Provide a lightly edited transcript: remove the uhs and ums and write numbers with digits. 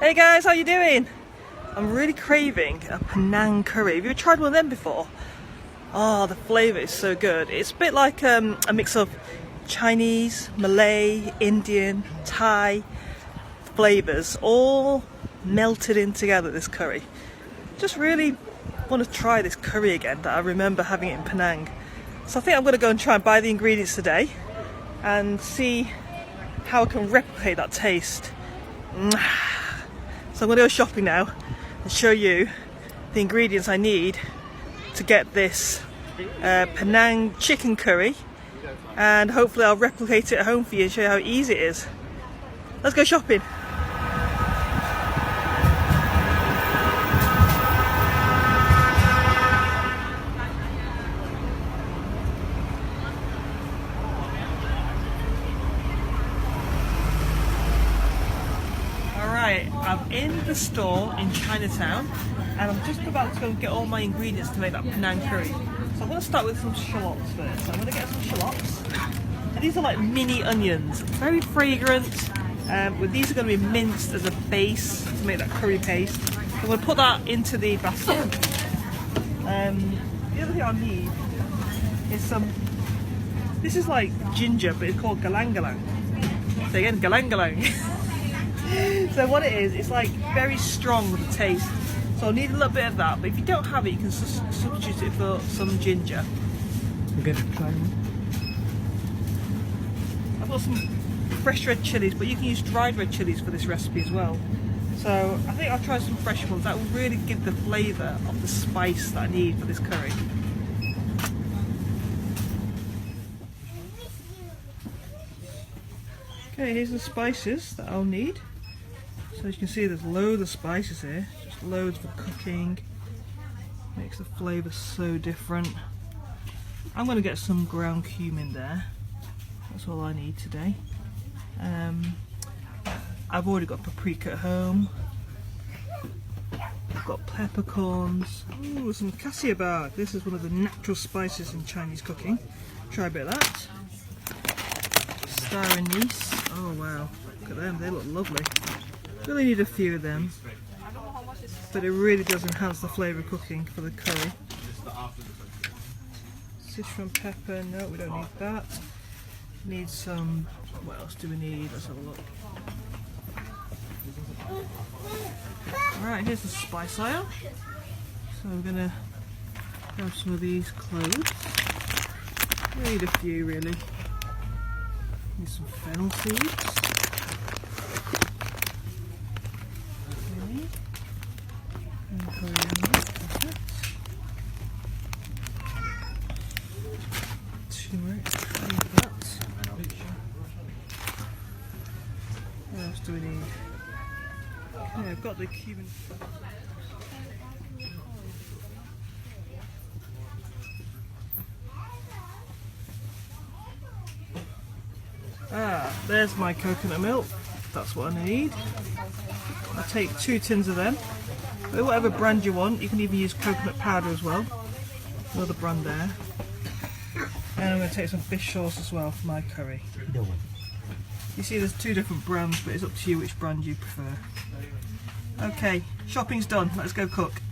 Hey guys, how you doing? I'm really craving a Panang curry. Have you ever tried one of them before? Oh, the flavour is so good. It's a bit like a mix of Chinese, Malay, Indian, Thai flavours all melted in together, this curry. Just really want to try this curry again that I remember having it in Panang. So I think I'm going to go and try and buy the ingredients today and see how I can replicate that taste. So I'm going to go shopping now and show you the ingredients I need to get this Panang chicken curry, and hopefully I'll replicate it at home for you and show you how easy it is. Let's go shopping. Alright, I'm in the store in Chinatown and I'm just about to go and get all my ingredients to make that Panang curry. So I'm going to start with some shallots first. So I'm going to get some shallots. And these are like mini onions, very fragrant. But these are going to be minced as a base to make that curry paste. So I'm going to put that into the basket. The other thing I'll need is some, this is like ginger, but it's called galang galang. So again, galang galang. So what it is, it's like very strong with the taste. So I'll need a little bit of that, but if you don't have it, you can substitute it for some ginger. We're going to try one. I've got some fresh red chilies, but you can use dried red chilies for this recipe as well. So I think I'll try some fresh ones. That will really give the flavour of the spice that I need for this curry. Okay, here's the spices that I'll need. So as you can see, there's loads of spices here, just loads for cooking. Makes the flavour so different. I'm going to get some ground cumin there. That's all I need today. I've already got paprika at home. I've got peppercorns. Ooh, some cassia bark. This is one of the natural spices in Chinese cooking. Try a bit of that. Star anise. Oh wow, look at them, they look lovely. Really need a few of them, but it really does enhance the flavour of cooking for the curry. Citron pepper, no, we don't need that. Need some, what else do we need? Let's have a look. Alright, here's the spice aisle. So I'm gonna grab some of these cloves. We need a few really. Need some fennel seeds. And coriander. Turmeric. Need that. What else do we need? Okay, I've got the cumin. Ah, there's my coconut milk. That's what I need. I'll take 2 tins of them. But whatever brand you want, you can even use coconut powder as well. Another brand there. And I'm going to take some fish sauce as well for my curry. You see there's 2 different brands, but it's up to you which brand you prefer. Okay, shopping's done. Let's go cook.